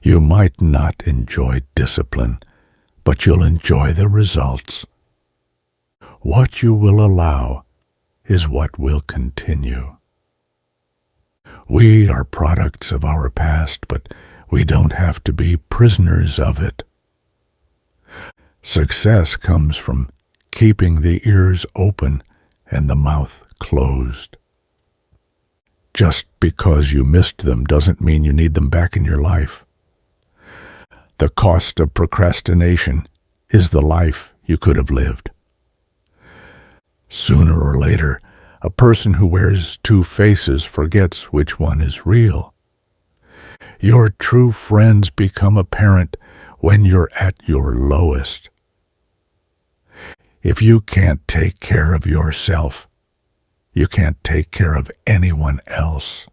You might not enjoy discipline, but you'll enjoy the results. What you will allow is what will continue. We are products of our past, but we don't have to be prisoners of it. Success comes from keeping the ears open and the mouth closed. Just because you missed them doesn't mean you need them back in your life. The cost of procrastination is the life you could have lived. Sooner or later, a person who wears two faces forgets which one is real. Your true friends become apparent when you're at your lowest. If you can't take care of yourself, you can't take care of anyone else.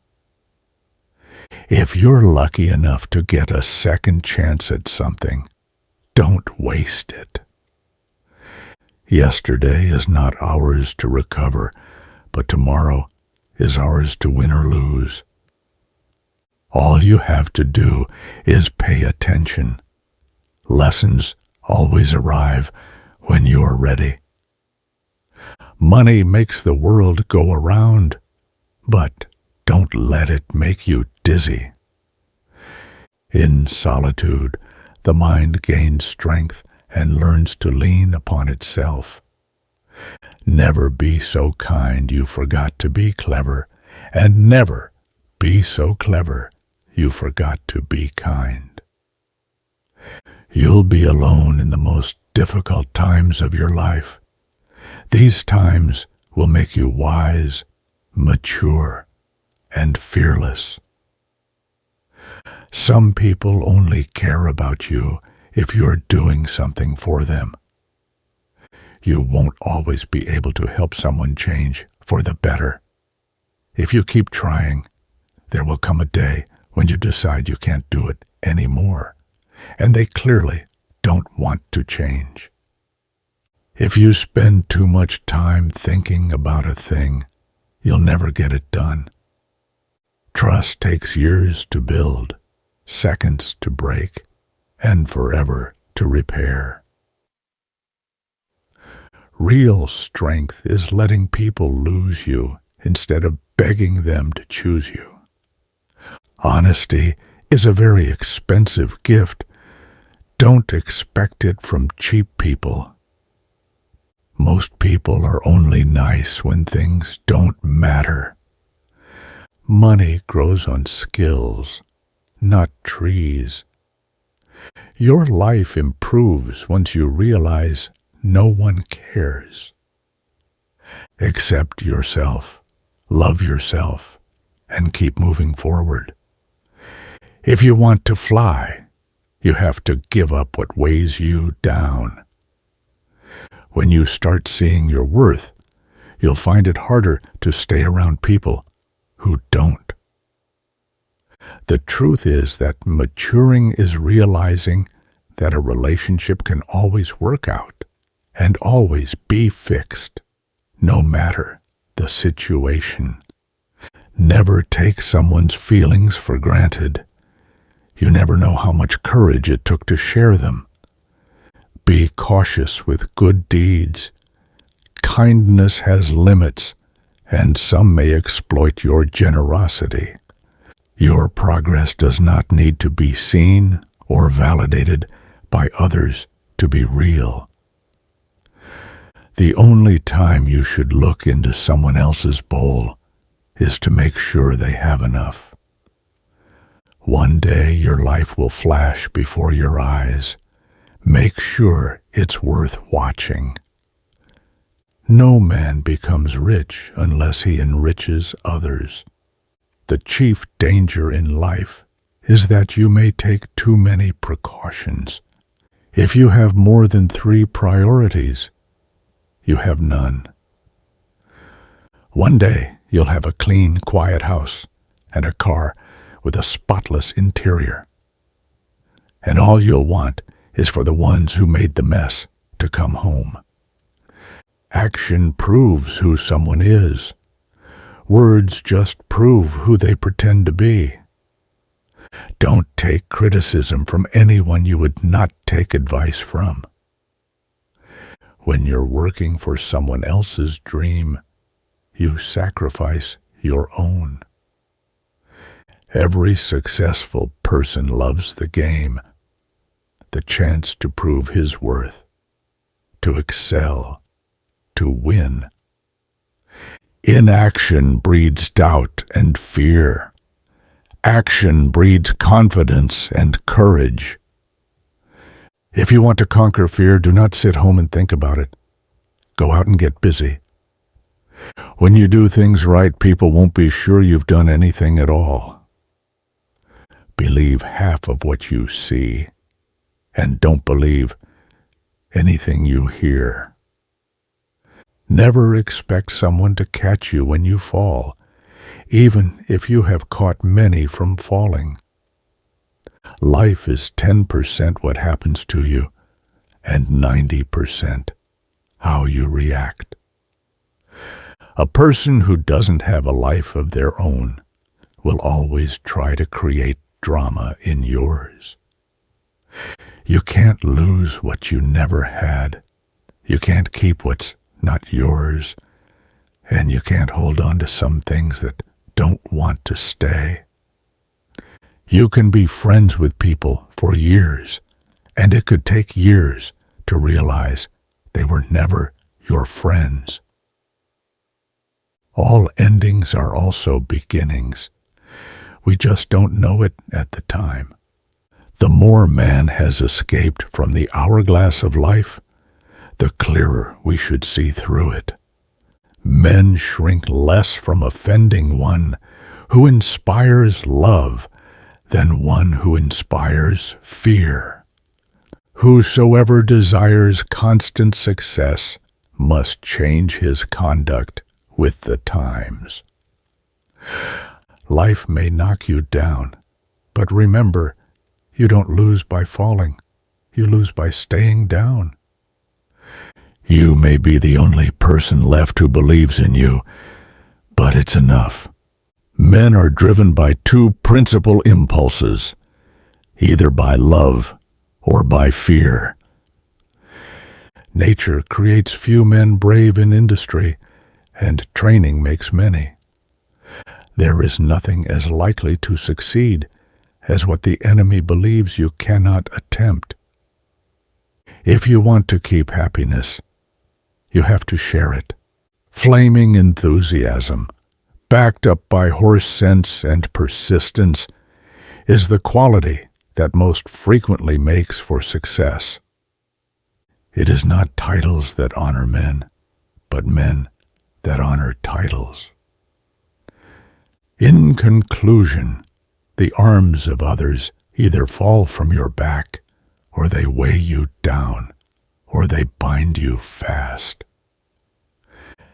If you're lucky enough to get a second chance at something, don't waste it. Yesterday is not ours to recover, but tomorrow is ours to win or lose. All you have to do is pay attention. Lessons always arrive when you are ready. Money makes the world go around, but don't let it make you dizzy. In solitude, the mind gains strength and learns to lean upon itself. Never be so kind you forgot to be clever, and never be so clever you forgot to be kind. You'll be alone in the most difficult times of your life. These times will make you wise, mature, and fearless. Some people only care about you if you're doing something for them. You won't always be able to help someone change for the better. If you keep trying, there will come a day when you decide you can't do it anymore, and they clearly don't want to change. If you spend too much time thinking about a thing, you'll never get it done. Trust takes years to build, seconds to break, and forever to repair. Real strength is letting people lose you instead of begging them to choose you. Honesty is a very expensive gift. Don't expect it from cheap people. Most people are only nice when things don't matter. Money grows on skills, not trees. Your life improves once you realize no one cares. Accept yourself, love yourself, and keep moving forward. If you want to fly, you have to give up what weighs you down. When you start seeing your worth, you'll find it harder to stay around people who don't. The truth is that maturing is realizing that a relationship can always work out and always be fixed, no matter the situation. Never take someone's feelings for granted. You never know how much courage it took to share them. Be cautious with good deeds. Kindness has limits, and some may exploit your generosity. Your progress does not need to be seen or validated by others to be real. The only time you should look into someone else's bowl is to make sure they have enough. One day your life will flash before your eyes. Make sure it's worth watching. No man becomes rich unless he enriches others. The chief danger in life is that you may take too many precautions. If you have more than 3 priorities, you have none. One day you'll have a clean, quiet house and a car with a spotless interior. And all you'll want is for the ones who made the mess to come home. Action proves who someone is. Words just prove who they pretend to be. Don't take criticism from anyone you would not take advice from. When you're working for someone else's dream, you sacrifice your own. Every successful person loves the game, the chance to prove his worth, to excel, to win. Inaction breeds doubt and fear. Action breeds confidence and courage. If you want to conquer fear, do not sit home and think about it. Go out and get busy. When you do things right, people won't be sure you've done anything at all. Believe half of what you see, and don't believe anything you hear. Never expect someone to catch you when you fall, even if you have caught many from falling. Life is 10% what happens to you, and 90% how you react. A person who doesn't have a life of their own will always try to create drama in yours. You can't lose what you never had. You can't keep what's not yours, and you can't hold on to some things that don't want to stay. You can be friends with people for years, and it could take years to realize they were never your friends. All endings are also beginnings. We just don't know it at the time. The more man has escaped from the hourglass of life, the clearer we should see through it. Men shrink less from offending one who inspires love than one who inspires fear. Whosoever desires constant success must change his conduct with the times. Life may knock you down, but remember, you don't lose by falling. You lose by staying down. You may be the only person left who believes in you, but it's enough. Men are driven by two principal impulses, either by love or by fear. Nature creates few men brave in industry, and training makes many. There is nothing as likely to succeed as what the enemy believes you cannot attempt. If you want to keep happiness, you have to share it. Flaming enthusiasm, backed up by horse sense and persistence, is the quality that most frequently makes for success. It is not titles that honor men, but men that honor titles. In conclusion, the arms of others either fall from your back, or they weigh you down, or they bind you fast.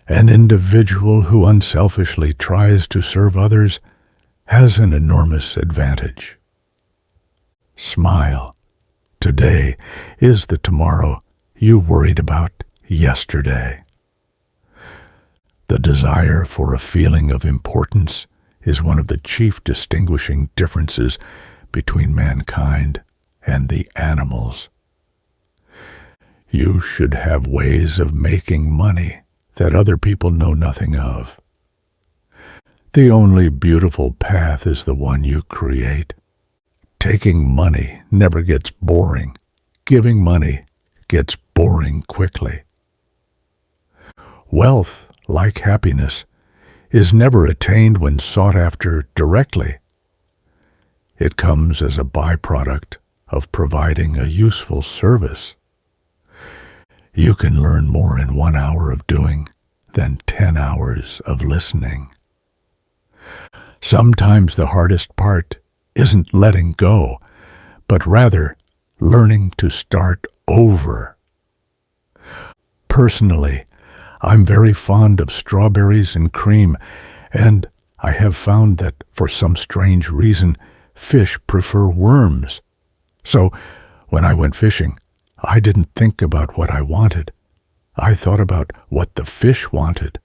An individual who unselfishly tries to serve others has an enormous advantage. Smile. Today is the tomorrow you worried about yesterday. The desire for a feeling of importance is one of the chief distinguishing differences between mankind and the animals. You should have ways of making money that other people know nothing of. The only beautiful path is the one you create. Taking money never gets boring. Giving money gets boring quickly. Wealth, like happiness, is never attained when sought after directly. It comes as a byproduct of providing a useful service. You can learn more in 1 hour of doing than 10 hours of listening. Sometimes the hardest part isn't letting go, but rather learning to start over. Personally, I'm very fond of strawberries and cream, and I have found that for some strange reason, fish prefer worms. So, when I went fishing, I didn't think about what I wanted. I thought about what the fish wanted.